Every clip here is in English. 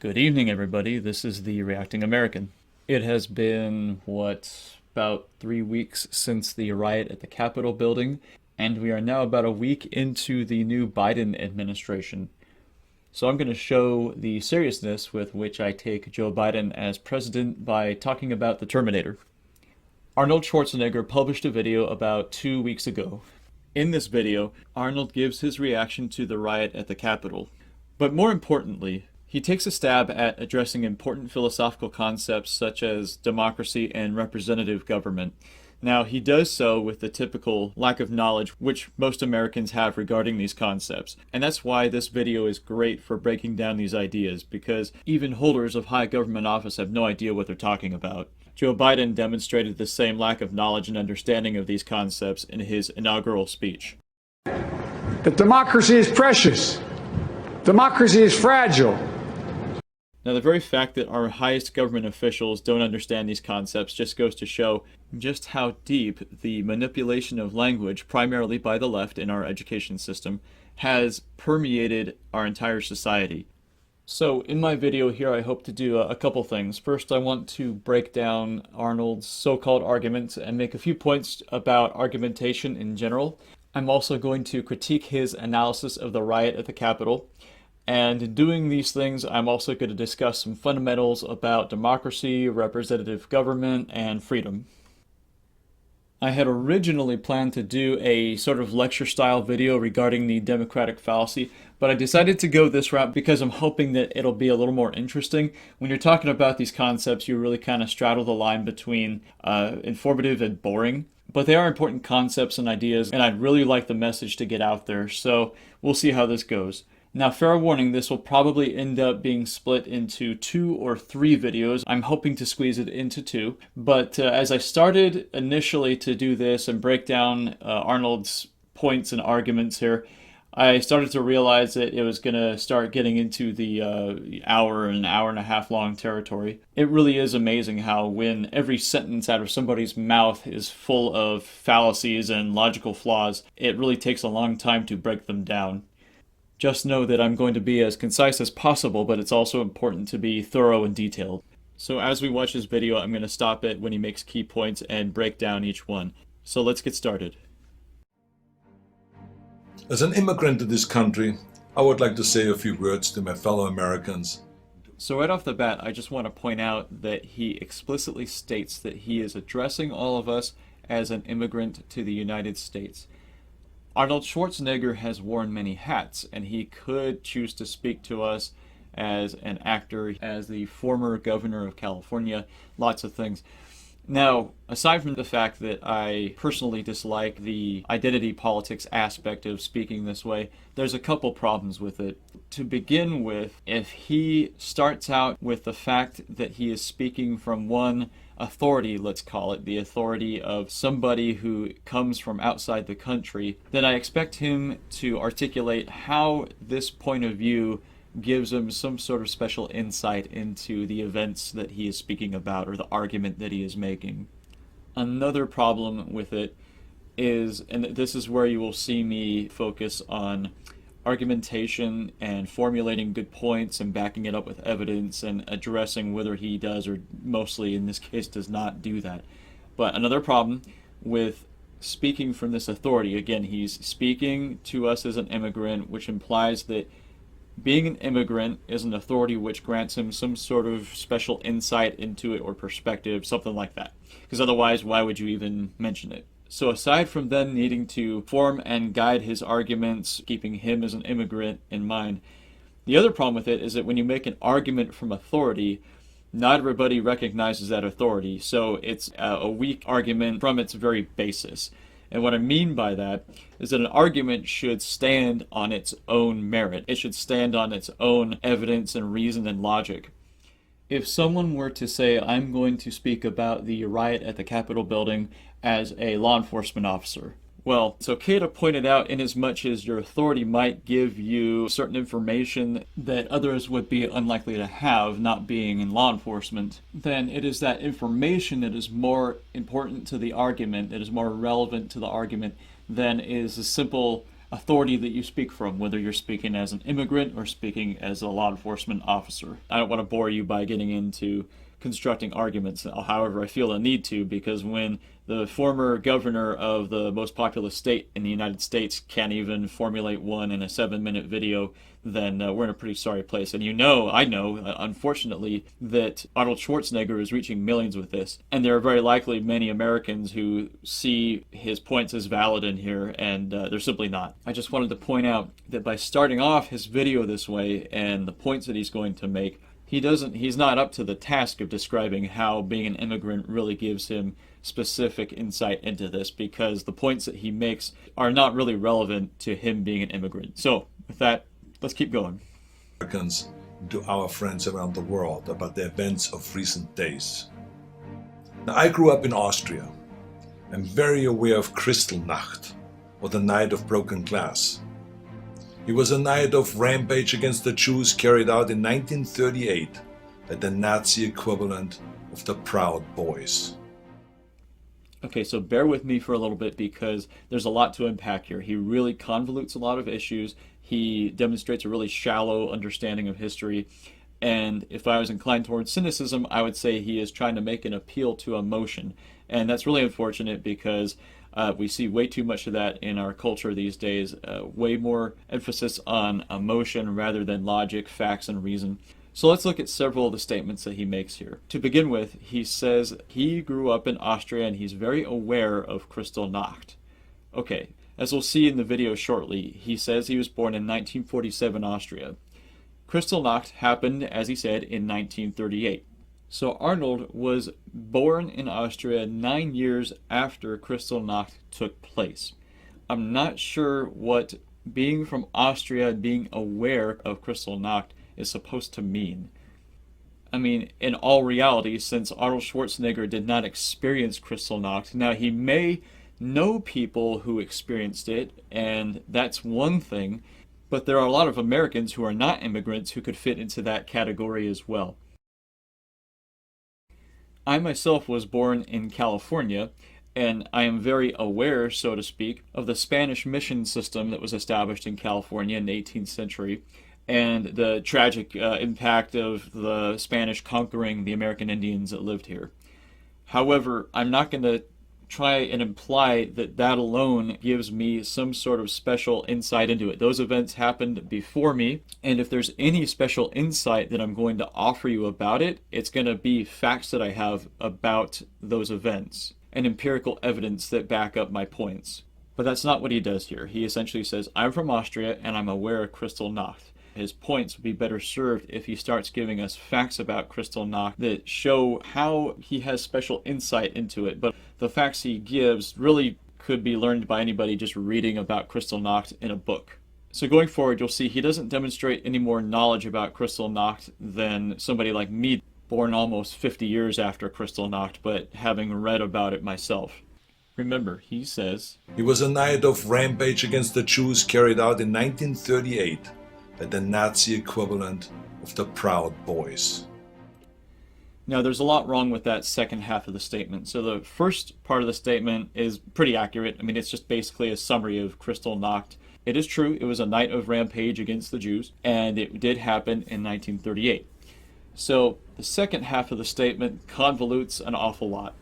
Good evening, everybody. This is the Reacting American. It has been, about 3 weeks since the riot at the Capitol building, and we are now about a week into the new Biden administration. So I'm going to show the seriousness with which I take Joe Biden as president by talking about the Terminator. Arnold Schwarzenegger published a video about 2 weeks ago. In this video, Arnold gives his reaction to the riot at the Capitol. But more importantly, he takes a stab at addressing important philosophical concepts such as democracy and representative government. Now, he does so with the typical lack of knowledge which most Americans have regarding these concepts. And that's why this video is great for breaking down these ideas, because even holders of high government office have no idea what they're talking about. Joe Biden demonstrated the same lack of knowledge and understanding of these concepts in his inaugural speech. That democracy is precious. Democracy is fragile. Now, the very fact that our highest government officials don't understand these concepts just goes to show just how deep the manipulation of language, primarily by the left in our education system, has permeated our entire society. So, in my video here, I hope to do a couple things. First, I want to break down Arnold's so-called arguments and make a few points about argumentation in general. I'm also going to critique his analysis of the riot at the Capitol. And in doing these things, I'm also going to discuss some fundamentals about democracy, representative government, and freedom. I had originally planned to do a sort of lecture-style video regarding the democratic fallacy, but I decided to go this route because I'm hoping that it'll be a little more interesting. When you're talking about these concepts, you really kind of straddle the line between informative and boring. But they are important concepts and ideas, and I'd really like the message to get out there, so we'll see how this goes. Now, fair warning, this will probably end up being split into 2 or 3 videos. I'm hoping to squeeze it into 2. But as I started initially to do this and break down Arnold's points and arguments here, I started to realize that it was going to start getting into the hour and a half long territory. It really is amazing how when every sentence out of somebody's mouth is full of fallacies and logical flaws, it really takes a long time to break them down. Just know that I'm going to be as concise as possible, but it's also important to be thorough and detailed. So as we watch this video, I'm going to stop it when he makes key points and break down each one. So let's get started. As an immigrant to this country, I would like to say a few words to my fellow Americans. So right off the bat, I just want to point out that he explicitly states that he is addressing all of us as an immigrant to the United States. Arnold Schwarzenegger has worn many hats, and he could choose to speak to us as an actor, as the former governor of California, lots of things. Now, aside from the fact that I personally dislike the identity politics aspect of speaking this way, there's a couple problems with it. To begin with, if he starts out with the fact that he is speaking from one authority, let's call it, the authority of somebody who comes from outside the country, then I expect him to articulate how this point of view gives him some sort of special insight into the events that he is speaking about or the argument that he is making. Another problem with it is, and this is where you will see me focus on argumentation and formulating good points and backing it up with evidence and addressing whether he does or mostly in this case does not do that. But another problem with speaking from this authority, again, he's speaking to us as an immigrant, which implies that being an immigrant is an authority which grants him some sort of special insight into it or perspective, something like that. Because otherwise, why would you even mention it? So aside from then needing to form and guide his arguments, keeping him as an immigrant in mind, the other problem with it is that when you make an argument from authority, not everybody recognizes that authority. So it's a weak argument from its very basis. And what I mean by that is that an argument should stand on its own merit. It should stand on its own evidence and reason and logic. If someone were to say, I'm going to speak about the riot at the Capitol building as a law enforcement officer, well, it's okay to point it out in as much as your authority might give you certain information that others would be unlikely to have, not being in law enforcement. Then it is that information that is more important to the argument, that is more relevant to the argument, than is a simple authority that you speak from, whether you're speaking as an immigrant or speaking as a law enforcement officer. I don't want to bore you by getting into constructing arguments. However, I feel a need to, because when the former governor of the most populous state in the United States can't even formulate one in a 7-minute video, then we're in a pretty sorry place. And I know, unfortunately, that Arnold Schwarzenegger is reaching millions with this. And there are very likely many Americans who see his points as valid in here, and they're simply not. I just wanted to point out that by starting off his video this way and the points that he's going to make, he's not up to the task of describing how being an immigrant really gives him specific insight into this, because the points that he makes are not really relevant to him being an immigrant. So with that, let's keep going. Americans to our friends around the world about the events of recent days. Now, I grew up in Austria. I'm very aware of Kristallnacht, or the Night of Broken Glass. It was a night of rampage against the Jews carried out in 1938 by the Nazi equivalent of the Proud Boys. Okay, so bear with me for a little bit, because there's a lot to unpack here. He really convolutes a lot of issues. He demonstrates a really shallow understanding of history. And if I was inclined towards cynicism, I would say he is trying to make an appeal to emotion. And that's really unfortunate, because we see way too much of that in our culture these days. Way more emphasis on emotion rather than logic, facts, and reason. So let's look at several of the statements that he makes here. To begin with, he says he grew up in Austria and he's very aware of Kristallnacht. Okay, as we'll see in the video shortly, he says he was born in 1947 Austria. Kristallnacht happened, as he said, in 1938. So Arnold was born in Austria 9 years after Kristallnacht took place. I'm not sure what being from Austria, being aware of Kristallnacht, is supposed to mean. I mean, in all reality, since Arnold Schwarzenegger did not experience Kristallnacht, now he may know people who experienced it, and that's one thing, but there are a lot of Americans who are not immigrants who could fit into that category as well. I myself was born in California, and I am very aware, so to speak, of the Spanish mission system that was established in California in the 18th century, and the tragic impact of the Spanish conquering the American Indians that lived here. However, I'm not going to try and imply that that alone gives me some sort of special insight into it. Those events happened before me, and if there's any special insight that I'm going to offer you about it, it's going to be facts that I have about those events and empirical evidence that back up my points. But that's not what he does here. He essentially says, I'm from Austria and I'm aware of Kristallnacht. His points would be better served if he starts giving us facts about Kristallnacht that show how he has special insight into it. But the facts he gives really could be learned by anybody just reading about Kristallnacht in a book. So going forward, you'll see he doesn't demonstrate any more knowledge about Kristallnacht than somebody like me, born almost 50 years after Kristallnacht, but having read about it myself. Remember, he says, It was a night of rampage against the Jews carried out in 1938 by the Nazi equivalent of the Proud Boys. Now, there's a lot wrong with that second half of the statement. So the first part of the statement is pretty accurate. I mean, it's just basically a summary of Kristallnacht. It is true, it was a night of rampage against the Jews, and it did happen in 1938. So the second half of the statement convolutes an awful lot.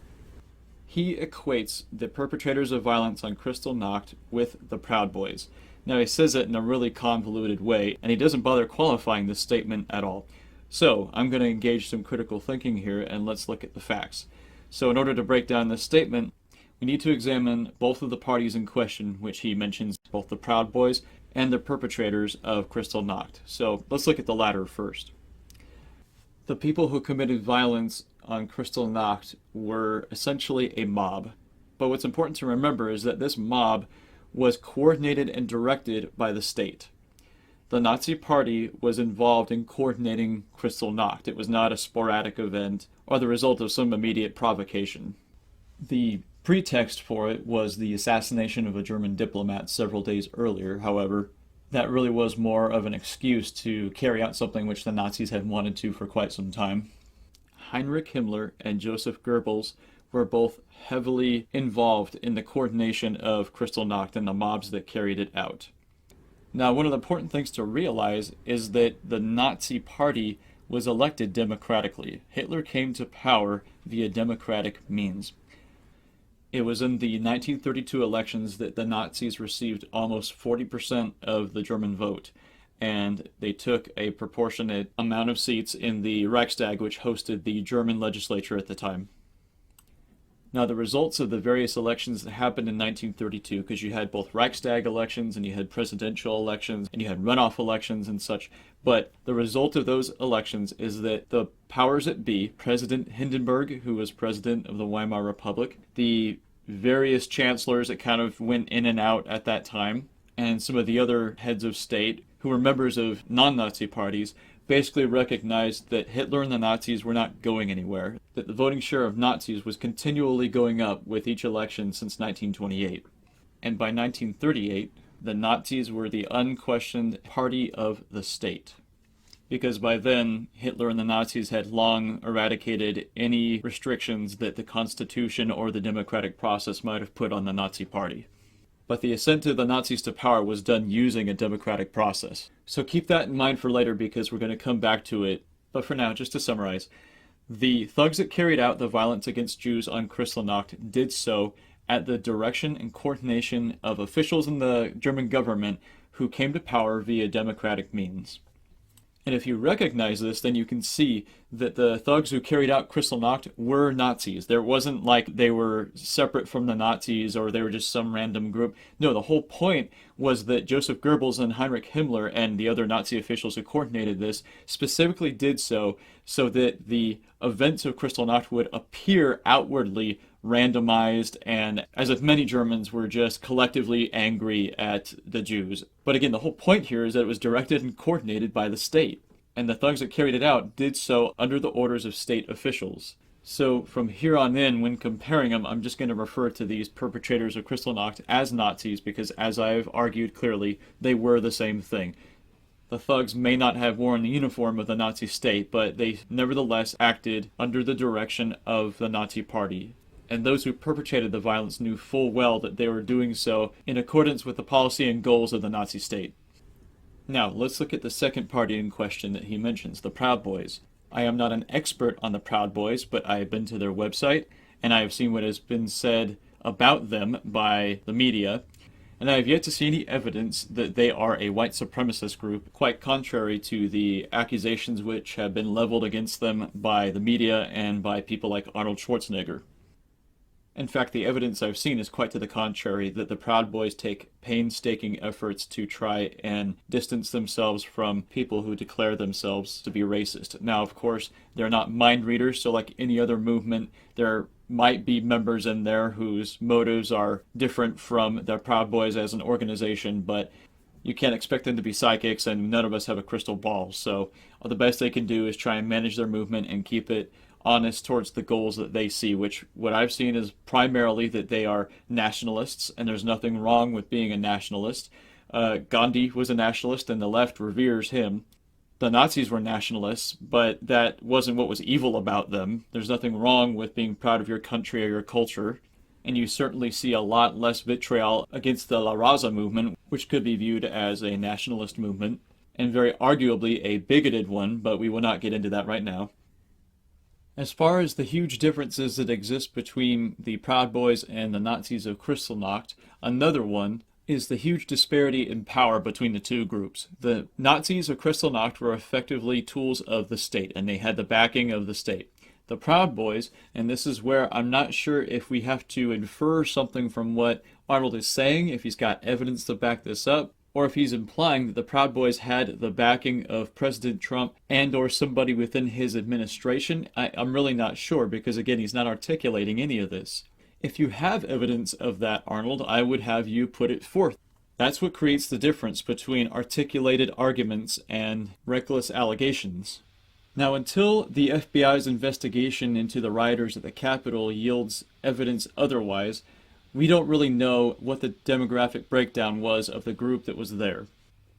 He equates the perpetrators of violence on Kristallnacht with the Proud Boys. Now, he says it in a really convoluted way, and he doesn't bother qualifying this statement at all. So I'm going to engage some critical thinking here, and let's look at the facts. So in order to break down this statement, we need to examine both of the parties in question, which he mentions, both the Proud Boys and the perpetrators of Kristallnacht. So let's look at the latter first. The people who committed violence on Kristallnacht were essentially a mob. But what's important to remember is that this mob was coordinated and directed by the state. The Nazi Party was involved in coordinating Kristallnacht. It was not a sporadic event or the result of some immediate provocation. The pretext for it was the assassination of a German diplomat several days earlier. However, that really was more of an excuse to carry out something which the Nazis had wanted to for quite some time. Heinrich Himmler and Joseph Goebbels were both heavily involved in the coordination of Kristallnacht and the mobs that carried it out. Now, one of the important things to realize is that the Nazi Party was elected democratically. Hitler came to power via democratic means. It was in the 1932 elections that the Nazis received almost 40% of the German vote, and they took a proportionate amount of seats in the Reichstag, which hosted the German legislature at the time. Now, the results of the various elections that happened in 1932, because you had both Reichstag elections and you had presidential elections and you had runoff elections and such, but the result of those elections is that the powers that be, President Hindenburg, who was president of the Weimar Republic, the various chancellors that kind of went in and out at that time, and some of the other heads of state who were members of non-Nazi parties, basically recognized that Hitler and the Nazis were not going anywhere, that the voting share of Nazis was continually going up with each election since 1928. And by 1938, the Nazis were the unquestioned party of the state. Because by then, Hitler and the Nazis had long eradicated any restrictions that the Constitution or the democratic process might have put on the Nazi Party. But the ascent of the Nazis to power was done using a democratic process. So keep that in mind for later because we're going to come back to it. But for now, just to summarize, the thugs that carried out the violence against Jews on Kristallnacht did so at the direction and coordination of officials in the German government who came to power via democratic means. And if you recognize this, then you can see that the thugs who carried out Kristallnacht were Nazis. There wasn't like they were separate from the Nazis or they were just some random group. No, the whole point was that Joseph Goebbels and Heinrich Himmler and the other Nazi officials who coordinated this specifically did so that the events of Kristallnacht would appear outwardly randomized and as if many Germans were just collectively angry at the Jews. But again, the whole point here is that it was directed and coordinated by the state. And the thugs that carried it out did so under the orders of state officials. So from here on in, when comparing them, I'm just going to refer to these perpetrators of Kristallnacht as Nazis because, as I've argued clearly, they were the same thing. The thugs may not have worn the uniform of the Nazi state, but they nevertheless acted under the direction of the Nazi Party. And those who perpetrated the violence knew full well that they were doing so in accordance with the policy and goals of the Nazi state. Now, let's look at the second party in question that he mentions, the Proud Boys. I am not an expert on the Proud Boys, but I have been to their website, and I have seen what has been said about them by the media, and I have yet to see any evidence that they are a white supremacist group, quite contrary to the accusations which have been leveled against them by the media and by people like Arnold Schwarzenegger. In fact, the evidence I've seen is quite to the contrary, that the Proud Boys take painstaking efforts to try and distance themselves from people who declare themselves to be racist. Now, of course, they're not mind readers, so like any other movement, there might be members in there whose motives are different from the Proud Boys as an organization, but you can't expect them to be psychics, and none of us have a crystal ball. So the best they can do is try and manage their movement and keep it honest towards the goals that they see, which what I've seen is primarily that they are nationalists, and there's nothing wrong with being a nationalist. Gandhi was a nationalist, and the left reveres him. The Nazis were nationalists, but that wasn't what was evil about them. There's nothing wrong with being proud of your country or your culture, and you certainly see a lot less vitriol against the La Raza movement, which could be viewed as a nationalist movement, and very arguably a bigoted one, but we will not get into that right now. As far as the huge differences that exist between the Proud Boys and the Nazis of Kristallnacht, another one is the huge disparity in power between the two groups. The Nazis of Kristallnacht were effectively tools of the state, and they had the backing of the state. The Proud Boys, and this is where I'm not sure if we have to infer something from what Arnold is saying, if he's got evidence to back this up, or if he's implying that the Proud Boys had the backing of President Trump and or somebody within his administration. I'm really not sure because, again, he's not articulating any of this. If you have evidence of that, Arnold, I would have you put it forth. That's what creates the difference between articulated arguments and reckless allegations. Now, until the FBI's investigation into the rioters at the Capitol yields evidence otherwise, we don't really know what the demographic breakdown was of the group that was there.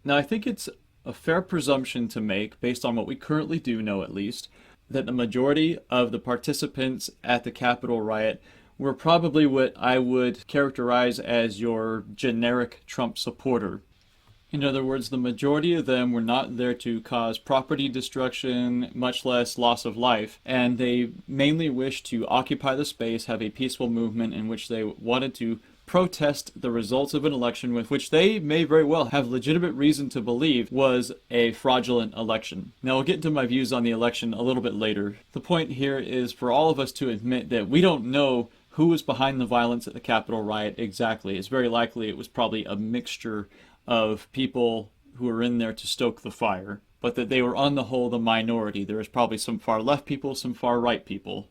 Now, I think it's a fair presumption to make, based on what we currently do know at least, that the majority of the participants at the Capitol riot were probably what I would characterize as your generic Trump supporter. In other words, the majority of them were not there to cause property destruction, much less loss of life, and they mainly wished to occupy the space, have a peaceful movement in which they wanted to protest the results of an election with which they may very well have legitimate reason to believe was a fraudulent election. Now, I'll get into my views on the election a little bit later. The point here is for all of us to admit that we don't know who was behind the violence at the Capitol riot exactly. It's very likely it was probably a mixture of people who were in there to stoke the fire, but that they were on the whole the minority. There was probably some far left people, some far right people.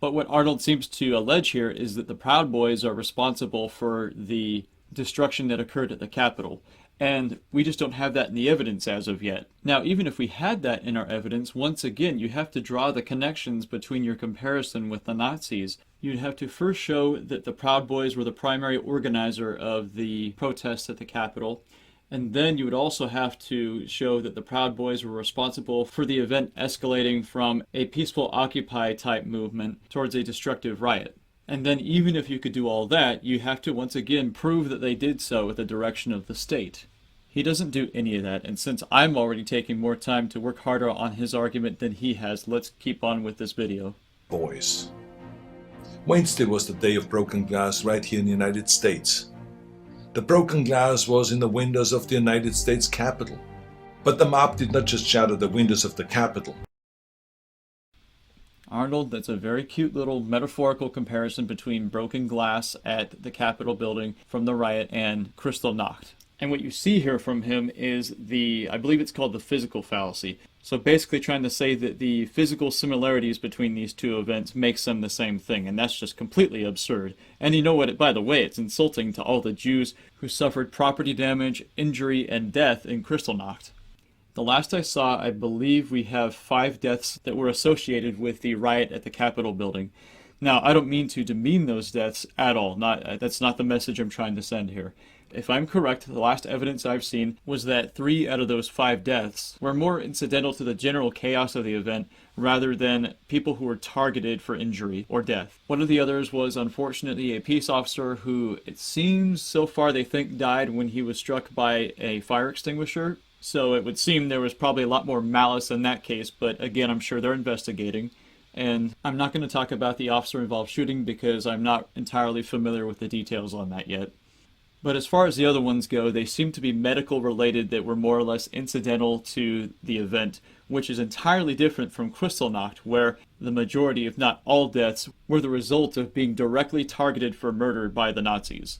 But what Arnold seems to allege here is that the Proud Boys are responsible for the destruction that occurred at the Capitol. And we just don't have that in the evidence as of yet. Now, even if we had that in our evidence, once again, you have to draw the connections between your comparison with the Nazis. You'd have to first show that the Proud Boys were the primary organizer of the protests at the Capitol. And then you would also have to show that the Proud Boys were responsible for the event escalating from a peaceful Occupy type movement towards a destructive riot. And then even if you could do all that, you have to once again prove that they did so at the direction of the state. He doesn't do any of that, and since I'm already taking more time to work harder on his argument than he has, let's keep on with this video. Boys. Wednesday was the day of broken glass right here in the United States. The broken glass was in the windows of the United States Capitol. But the mob did not just shatter the windows of the Capitol. Arnold, that's a very cute little metaphorical comparison between broken glass at the Capitol building from the riot and Kristallnacht. And what you see here from him is I believe it's called the physical fallacy. So basically trying to say that the physical similarities between these two events makes them the same thing, and that's just completely absurd. And you know what, by the way, it's insulting to all the Jews who suffered property damage, injury, and death in Kristallnacht. The last I saw, I believe we have 5 deaths that were associated with the riot at the Capitol building. Now, I don't mean to demean those deaths at all. That's not the message I'm trying to send here. If I'm correct, the last evidence I've seen was that 3 out of those 5 deaths were more incidental to the general chaos of the event rather than people who were targeted for injury or death. One of the others was unfortunately a peace officer who it seems so far they think died when he was struck by a fire extinguisher. So it would seem there was probably a lot more malice in that case, but again, I'm sure they're investigating. And I'm not going to talk about the officer-involved shooting because I'm not entirely familiar with the details on that yet. But as far as the other ones go, they seem to be medical related that were more or less incidental to the event, which is entirely different from Kristallnacht, where the majority, if not all deaths, were the result of being directly targeted for murder by the Nazis.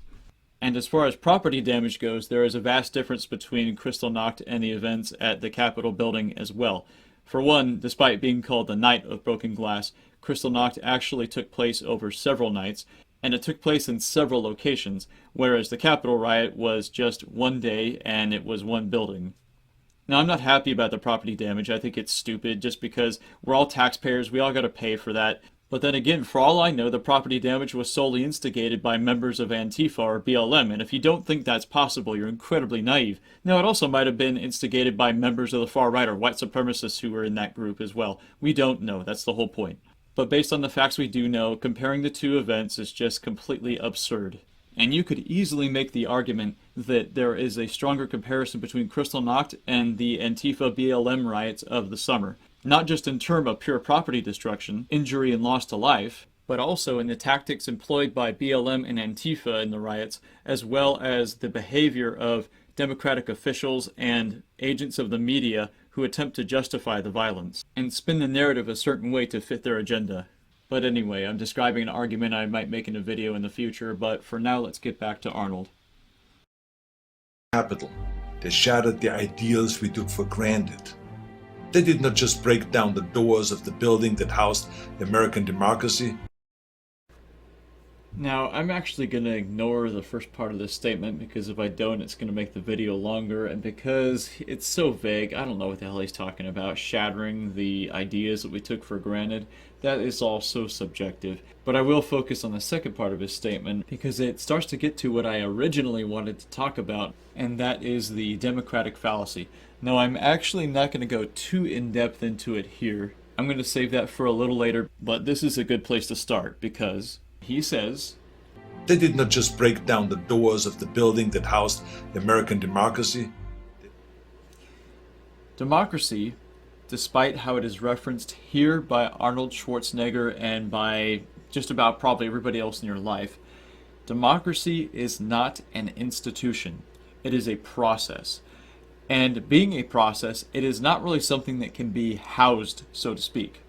And as far as property damage goes, there is a vast difference between Kristallnacht and the events at the Capitol building as well. For one, despite being called the Night of Broken Glass, Kristallnacht actually took place over several nights, and it took place in several locations, whereas the Capitol riot was just one day and it was one building. Now, I'm not happy about the property damage. I think it's stupid just because we're all taxpayers, we all gotta pay for that. But then again, for all I know, the property damage was solely instigated by members of Antifa or BLM, and if you don't think that's possible, you're incredibly naive. Now, it also might have been instigated by members of the far right or white supremacists who were in that group as well. We don't know. That's the whole point. But based on the facts we do know, comparing the two events is just completely absurd. And you could easily make the argument that there is a stronger comparison between Kristallnacht and the Antifa BLM riots of the summer. Not just in terms of pure property destruction, injury and loss to life, but also in the tactics employed by BLM and Antifa in the riots, as well as the behavior of Democratic officials and agents of the media who attempt to justify the violence and spin the narrative a certain way to fit their agenda. But anyway, I'm describing an argument I might make in a video in the future, but for now let's get back to Arnold. Capital. They shattered the ideals we took for granted. They did not just break down the doors of the building that housed the American democracy. Now, I'm actually going to ignore the first part of this statement because if I don't, it's going to make the video longer, and because it's so vague, I don't know what the hell he's talking about, shattering the ideas that we took for granted. That is all so subjective. But I will focus on the second part of his statement because it starts to get to what I originally wanted to talk about, and that is the democratic fallacy. Now, I'm actually not going to go too in-depth into it here. I'm going to save that for a little later, but this is a good place to start because he says, They did not just break down the doors of the building that housed the American democracy. Democracy, despite how it is referenced here by Arnold Schwarzenegger and by just about probably everybody else in your life, democracy is not an institution. It is a process. And being a process, it is not really something that can be housed, so to speak.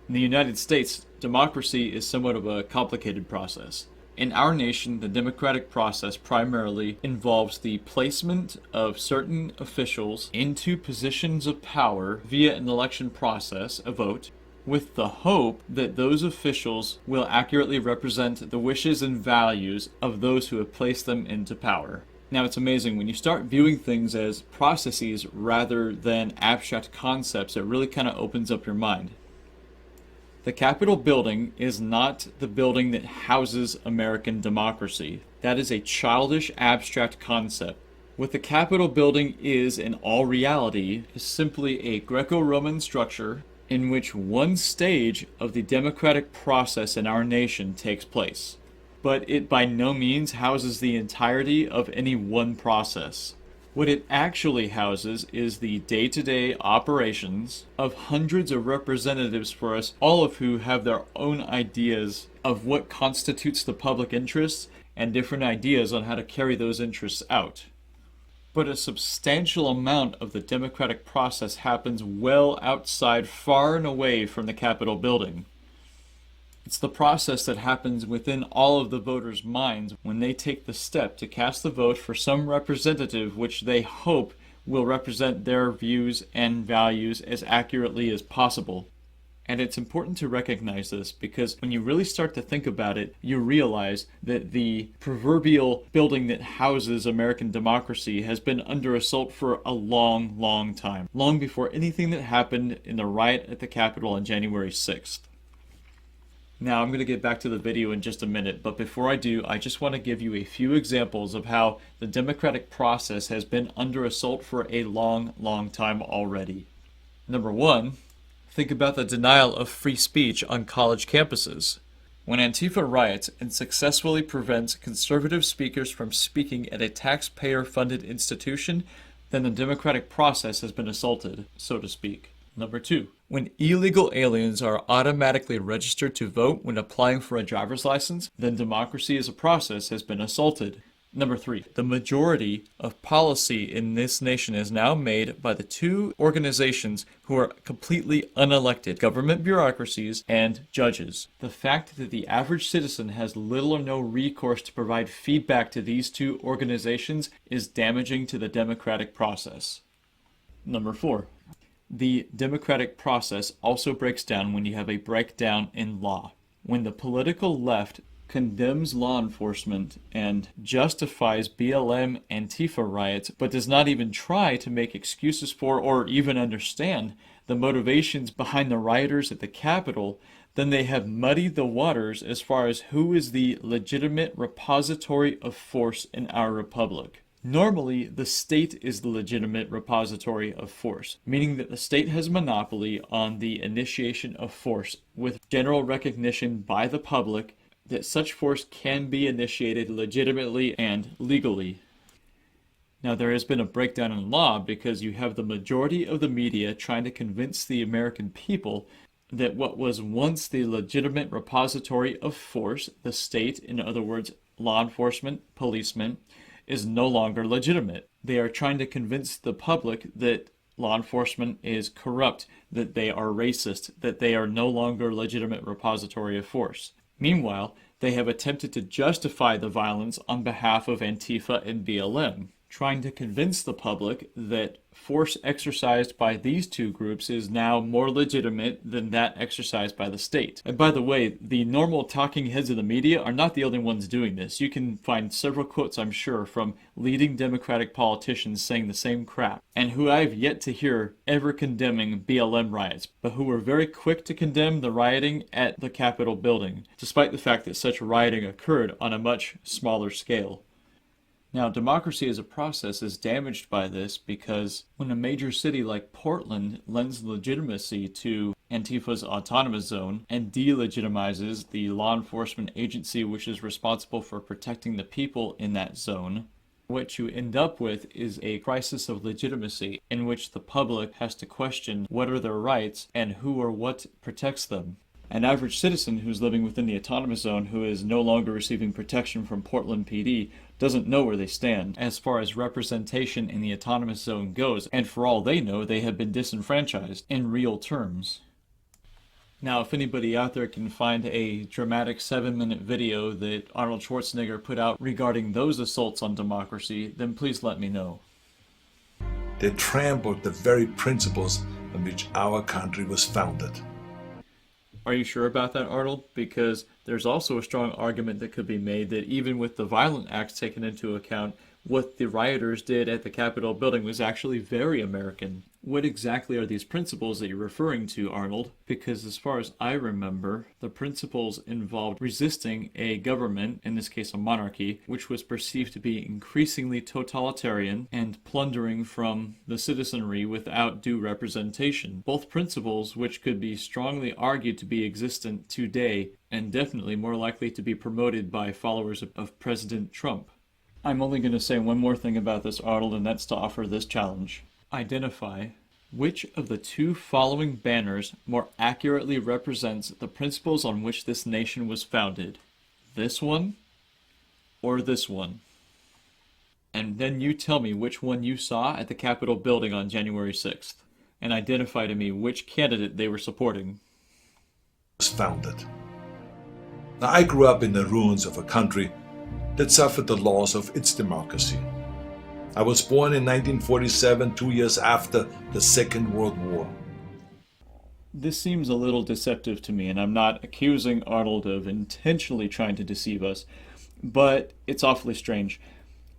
In the United States, democracy is somewhat of a complicated process. In our nation, the democratic process primarily involves the placement of certain officials into positions of power via an election process, a vote, with the hope that those officials will accurately represent the wishes and values of those who have placed them into power. Now, it's amazing when you start viewing things as processes rather than abstract concepts, it really kind of opens up your mind. The Capitol building is not the building that houses American democracy. That is a childish, abstract concept. What the Capitol building is, in all reality, is simply a Greco-Roman structure in which one stage of the democratic process in our nation takes place. But it by no means houses the entirety of any one process. What it actually houses is the day-to-day operations of hundreds of representatives for us, all of who have their own ideas of what constitutes the public interest and different ideas on how to carry those interests out. But a substantial amount of the democratic process happens well outside, far and away from the Capitol building. It's the process that happens within all of the voters' minds when they take the step to cast the vote for some representative which they hope will represent their views and values as accurately as possible. And it's important to recognize this because when you really start to think about it, you realize that the proverbial building that houses American democracy has been under assault for a long, long time. Long before anything that happened in the riot at the Capitol on January 6th. Now, I'm going to get back to the video in just a minute, but before I do, I just want to give you a few examples of how the democratic process has been under assault for a long, long time already. Number one, think about the denial of free speech on college campuses. When Antifa riots and successfully prevents conservative speakers from speaking at a taxpayer-funded institution, then the democratic process has been assaulted, so to speak. Number two, when illegal aliens are automatically registered to vote when applying for a driver's license, then democracy as a process has been assaulted. Number three, the majority of policy in this nation is now made by the two organizations who are completely unelected, government bureaucracies and judges. The fact that the average citizen has little or no recourse to provide feedback to these two organizations is damaging to the democratic process. Number four, the democratic process also breaks down when you have a breakdown in law. When the political left condemns law enforcement and justifies BLM Antifa riots, but does not even try to make excuses for or even understand the motivations behind the rioters at the Capitol, then they have muddied the waters as far as who is the legitimate repository of force in our republic. Normally, the state is the legitimate repository of force, meaning that the state has monopoly on the initiation of force, with general recognition by the public that such force can be initiated legitimately and legally. Now, there has been a breakdown in law because you have the majority of the media trying to convince the American people that what was once the legitimate repository of force, the state, in other words, law enforcement, policemen, is no longer legitimate. They are trying to convince the public that law enforcement is corrupt, that they are racist, that they are no longer legitimate repository of force. Meanwhile, they have attempted to justify the violence on behalf of Antifa and BLM, trying to convince the public that force exercised by these two groups is now more legitimate than that exercised by the state. And by the way, the normal talking heads of the media are not the only ones doing this. You can find several quotes, I'm sure, from leading Democratic politicians saying the same crap, and who I've yet to hear ever condemning BLM riots, but who were very quick to condemn the rioting at the Capitol building, despite the fact that such rioting occurred on a much smaller scale. Now, democracy as a process is damaged by this because when a major city like Portland lends legitimacy to Antifa's autonomous zone and delegitimizes the law enforcement agency which is responsible for protecting the people in that zone, What you end up with is a crisis of legitimacy in which the public has to question what are their rights and who or what protects them. An average citizen who's living within the autonomous zone who is no longer receiving protection from Portland PD doesn't know where they stand as far as representation in the autonomous zone goes, and for all they know, they have been disenfranchised in real terms. Now, if anybody out there can find a dramatic 7-minute video that Arnold Schwarzenegger put out regarding those assaults on democracy, then please let me know. They trampled the very principles on which our country was founded. Are you sure about that, Arnold? Because there's also a strong argument that could be made that even with the violent acts taken into account, what the rioters did at the Capitol building was actually very American. What exactly are these principles that you're referring to, Arnold? Because as far as I remember, the principles involved resisting a government, in this case a monarchy, which was perceived to be increasingly totalitarian and plundering from the citizenry without due representation. Both principles which could be strongly argued to be existent today and definitely more likely to be promoted by followers of President Trump. I'm only going to say one more thing about this, Arnold, and that's to offer this challenge. Identify which of the two following banners more accurately represents the principles on which this nation was founded. This one or this one? And then you tell me which one you saw at the Capitol building on January 6th, and identify to me which candidate they were supporting. Was founded. Now, I grew up in the ruins of a country that suffered the loss of its democracy. I was born in 1947, 2 years after the Second World War. This seems a little deceptive to me, and I'm not accusing Arnold of intentionally trying to deceive us, but it's awfully strange.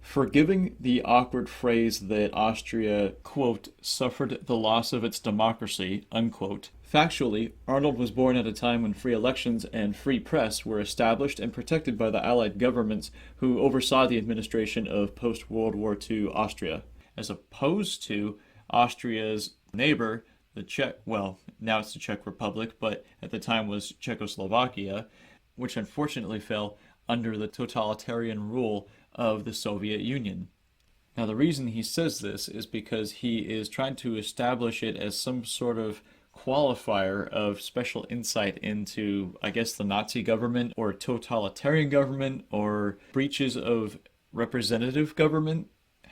Forgiving the awkward phrase that Austria, quote, suffered the loss of its democracy, unquote, factually, Arnold was born at a time when free elections and free press were established and protected by the Allied governments who oversaw the administration of post-World War II Austria, as opposed to Austria's neighbor, the Czech, well, now it's the Czech Republic, but at the time was Czechoslovakia, which unfortunately fell under the totalitarian rule of the Soviet Union. Now, the reason he says this is because he is trying to establish it as some sort of qualifier of special insight into, I guess, the Nazi government or totalitarian government or breaches of representative government.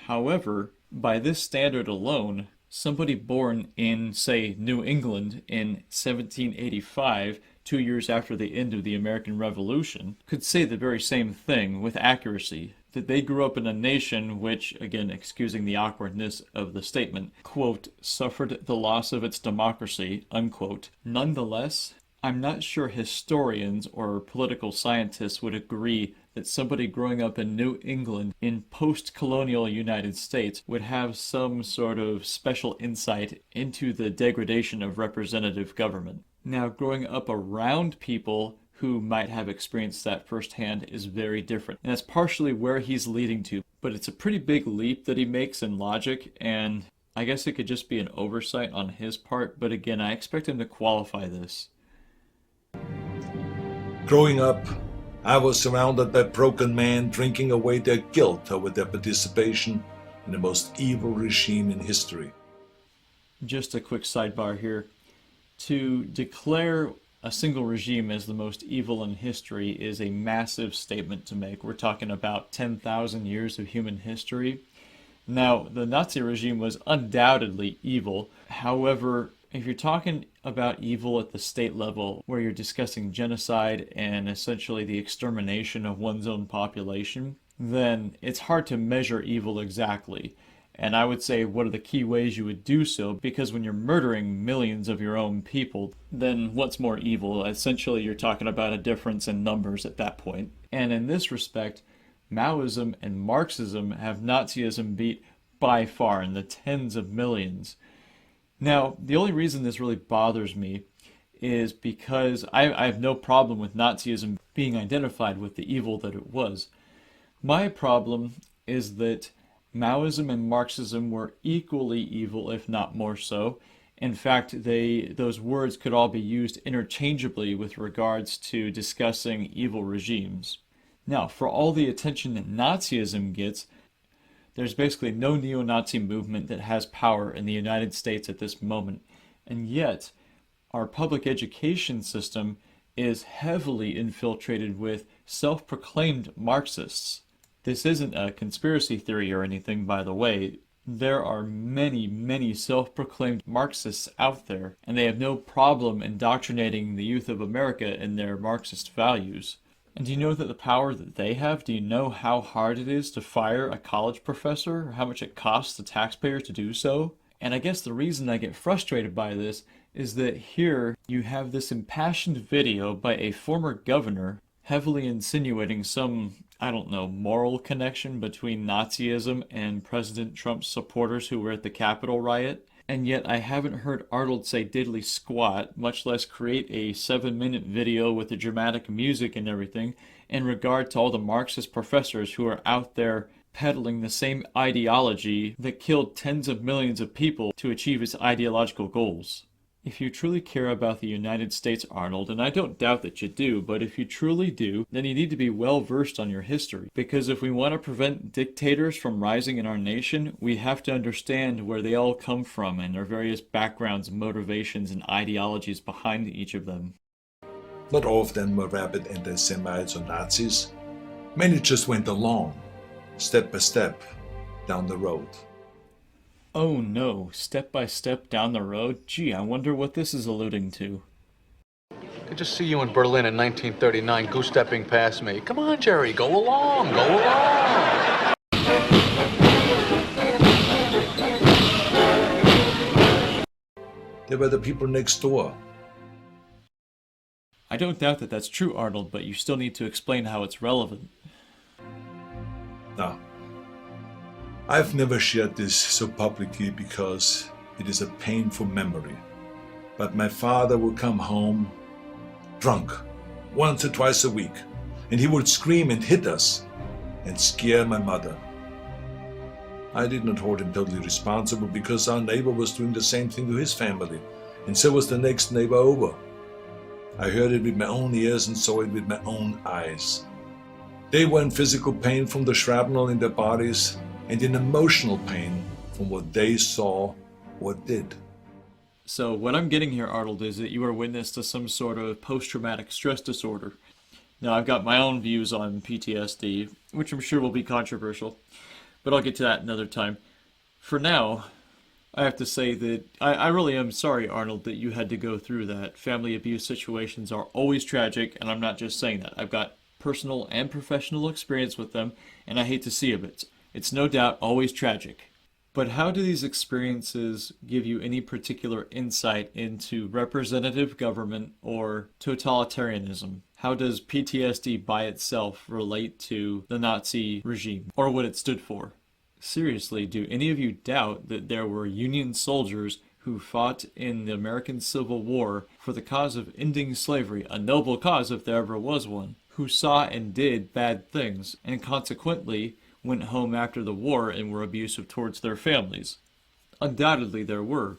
However, by this standard alone, somebody born in, say, New England in 1785, 2 years after the end of the American Revolution, could say the very same thing with accuracy, that they grew up in a nation which, again, excusing the awkwardness of the statement, quote, suffered the loss of its democracy, unquote. Nonetheless, I'm not sure historians or political scientists would agree that somebody growing up in New England in post-colonial United States would have some sort of special insight into the degradation of representative government. Now, growing up around people who might have experienced that firsthand is very different. And that's partially where he's leading to. But it's a pretty big leap that he makes in logic, and I guess it could just be an oversight on his part, but again, I expect him to qualify this. Growing up, I was surrounded by broken men drinking away their guilt over their participation in the most evil regime in history. Just a quick sidebar here. To declare a single regime as the most evil in history is a massive statement to make. We're talking about 10,000 years of human history. Now, the Nazi regime was undoubtedly evil. However, if you're talking about evil at the state level, where you're discussing genocide and essentially the extermination of one's own population, then it's hard to measure evil exactly. And I would say, what are the key ways you would do so? Because when you're murdering millions of your own people, then what's more evil? Essentially, you're talking about a difference in numbers at that point. And in this respect, Maoism and Marxism have Nazism beat by far in the tens of millions. Now, the only reason this really bothers me is because I have no problem with Nazism being identified with the evil that it was. My problem is that Maoism and Marxism were equally evil, if not more so. In fact, those words could all be used interchangeably with regards to discussing evil regimes. Now, for all the attention that Nazism gets, There's basically no neo-Nazi movement that has power in the United States at this moment. And yet, our public education system is heavily infiltrated with self-proclaimed Marxists. This isn't a conspiracy theory or anything, by the way. There are many, many self-proclaimed Marxists out there, and they have no problem indoctrinating the youth of America in their Marxist values. And do you know that the power that they have? Do you know how hard it is to fire a college professor, or how much it costs the taxpayer to do so? And I guess the reason I get frustrated by this is that here you have this impassioned video by a former governor heavily insinuating some, I don't know, moral connection between Nazism and President Trump's supporters who were at the Capitol riot. And yet I haven't heard Arnold say diddly squat, much less create a 7-minute video with the dramatic music and everything, in regard to all the Marxist professors who are out there peddling the same ideology that killed tens of millions of people to achieve its ideological goals. If you truly care about the United States, Arnold, and I don't doubt that you do, but if you truly do, then you need to be well versed on your history. Because if we want to prevent dictators from rising in our nation, we have to understand where they all come from and their various backgrounds, motivations, and ideologies behind each of them. Not all of them were rabid anti-Semites or Nazis. Many just went along, step by step, down the road. Oh no, step by step down the road? Gee, I wonder what this is alluding to. I just see you in Berlin in 1939, goose-stepping past me. Come on, Jerry, go along, go along. They were the people next door. I don't doubt that that's true, Arnold, but you still need to explain how it's relevant. Now, I've never shared this so publicly because it is a painful memory. But my father would come home drunk once or twice a week, and he would scream and hit us and scare my mother. I did not hold him totally responsible because our neighbor was doing the same thing to his family, and so was the next neighbor over. I heard it with my own ears and saw it with my own eyes. They were in physical pain from the shrapnel in their bodies and in emotional pain from what they saw or did. So what I'm getting here, Arnold, is that you are witness to some sort of post-traumatic stress disorder. Now, I've got my own views on PTSD, which I'm sure will be controversial, but I'll get to that another time. For now, I have to say that I really am sorry, Arnold, that you had to go through that. Family abuse situations are always tragic, and I'm not just saying that. I've got personal and professional experience with them, and I hate to see it. It's no doubt always tragic. But how do these experiences give you any particular insight into representative government or totalitarianism? How does PTSD by itself relate to the Nazi regime or what it stood for? Seriously, do any of you doubt that there were Union soldiers who fought in the American Civil War for the cause of ending slavery, a noble cause if there ever was one, who saw and did bad things, and consequently went home after the war and were abusive towards their families? Undoubtedly there were.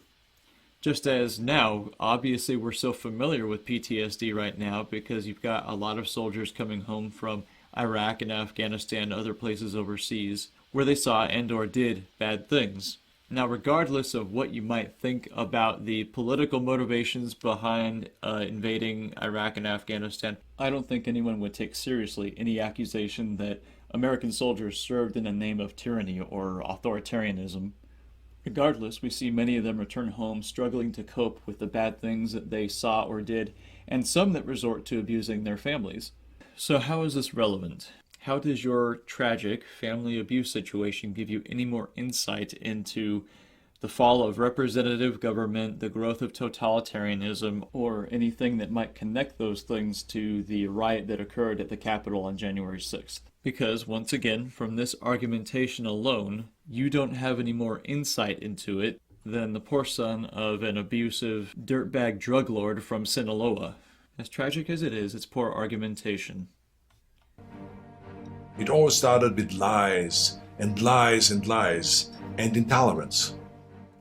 Just as now, obviously we're so familiar with PTSD right now because you've got a lot of soldiers coming home from Iraq and Afghanistan and other places overseas where they saw and or did bad things. Now, regardless of what you might think about the political motivations behind invading Iraq and Afghanistan, I don't think anyone would take seriously any accusation that American soldiers served in the name of tyranny or authoritarianism. Regardless, we see many of them return home struggling to cope with the bad things that they saw or did, and some that resort to abusing their families. So how is this relevant? How does your tragic family abuse situation give you any more insight into the fall of representative government, the growth of totalitarianism, or anything that might connect those things to the riot that occurred at the Capitol on January 6th? Because, once again, from this argumentation alone, you don't have any more insight into it than the poor son of an abusive dirtbag drug lord from Sinaloa. As tragic as it is, it's poor argumentation. It all started with lies and lies and lies and intolerance.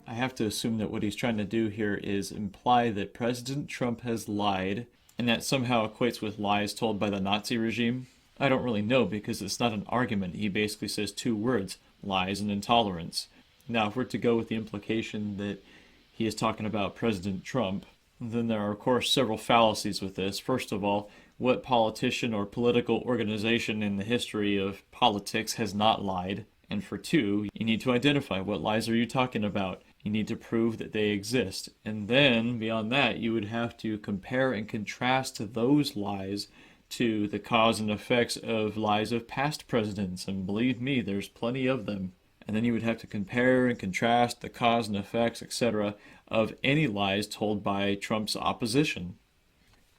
I have to assume that what he's trying to do here is imply that President Trump has lied, and that somehow equates with lies told by the Nazi regime. I don't really know because it's not an argument. He basically says two words, lies and intolerance. Now, if we're to go with the implication that he is talking about President Trump, then there are, of course, several fallacies with this. First of all, what politician or political organization in the history of politics has not lied? And for two, you need to identify what lies are you talking about. You need to prove that they exist. And then, beyond that, you would have to compare and contrast those lies to the cause and effects of lies of past presidents. And believe me, there's plenty of them. And then you would have to compare and contrast the cause and effects, etc., of any lies told by Trump's opposition.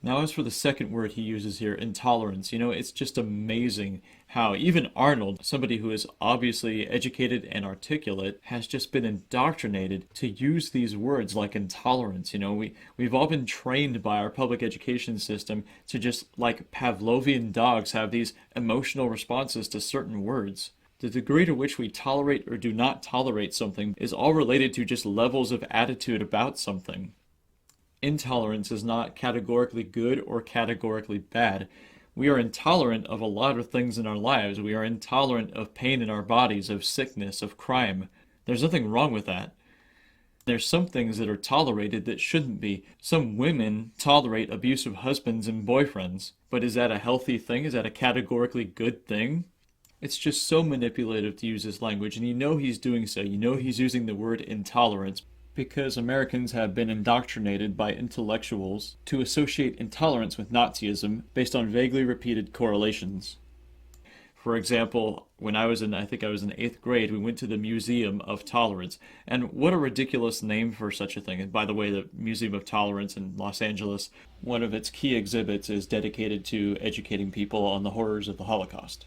Now, as for the second word he uses here, intolerance, it's just amazing how even Arnold, somebody who is obviously educated and articulate, has just been indoctrinated to use these words like intolerance. We've all been trained by our public education system to just, like Pavlovian dogs, have these emotional responses to certain words. The degree to which we tolerate or do not tolerate something is all related to just levels of attitude about something. Intolerance is not categorically good or categorically bad. We are intolerant of a lot of things in our lives. We are intolerant of pain in our bodies, of sickness, of crime. There's nothing wrong with that. There's some things that are tolerated that shouldn't be. Some women tolerate abusive husbands and boyfriends. But is that a healthy thing? Is that a categorically good thing? It's just so manipulative to use this language, and he's doing so. He's using the word intolerance because Americans have been indoctrinated by intellectuals to associate intolerance with Nazism based on vaguely repeated correlations. For example, when I think I was in 8th grade, we went to the Museum of Tolerance. And what a ridiculous name for such a thing. And by the way, the Museum of Tolerance in Los Angeles, one of its key exhibits is dedicated to educating people on the horrors of the Holocaust.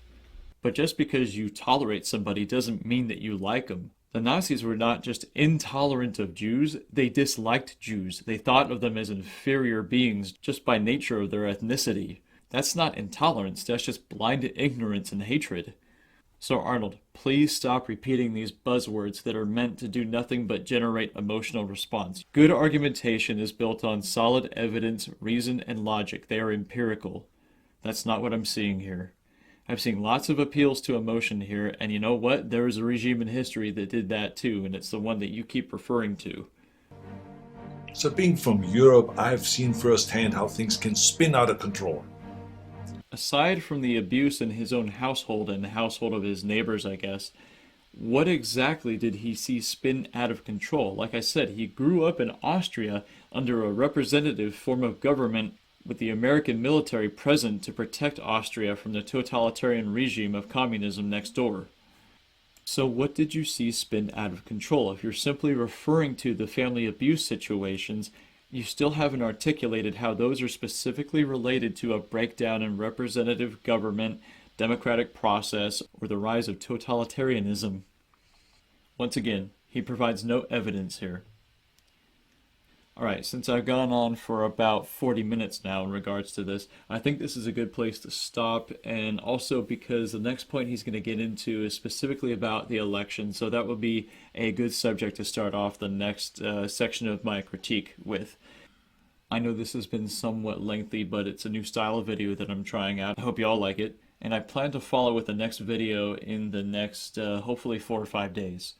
But just because you tolerate somebody doesn't mean that you like them. The Nazis were not just intolerant of Jews, they disliked Jews. They thought of them as inferior beings just by nature of their ethnicity. That's not intolerance, that's just blind ignorance and hatred. So Arnold, please stop repeating these buzzwords that are meant to do nothing but generate emotional response. Good argumentation is built on solid evidence, reason, and logic. They are empirical. That's not what I'm seeing here. I've seen lots of appeals to emotion here, and you know what? There was a regime in history that did that too, and it's the one that you keep referring to. So being from Europe, I've seen firsthand how things can spin out of control. Aside from the abuse in his own household and the household of his neighbors, I guess, what exactly did he see spin out of control? Like I said, he grew up in Austria under a representative form of government with the American military present to protect Austria from the totalitarian regime of communism next door. So what did you see spin out of control? If you're simply referring to the family abuse situations, you still haven't articulated how those are specifically related to a breakdown in representative government, democratic process, or the rise of totalitarianism. Once again, he provides no evidence here. Alright, since I've gone on for about 40 minutes now in regards to this, I think this is a good place to stop, and also because the next point he's going to get into is specifically about the election, so that would be a good subject to start off the next section of my critique with. I know this has been somewhat lengthy, but it's a new style of video that I'm trying out. I hope you all like it, and I plan to follow with the next video in the next, hopefully 4 or 5 days.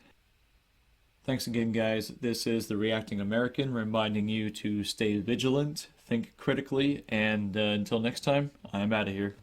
Thanks again, guys. This is the Reacting American reminding you to stay vigilant, think critically, and until next time, I'm out of here.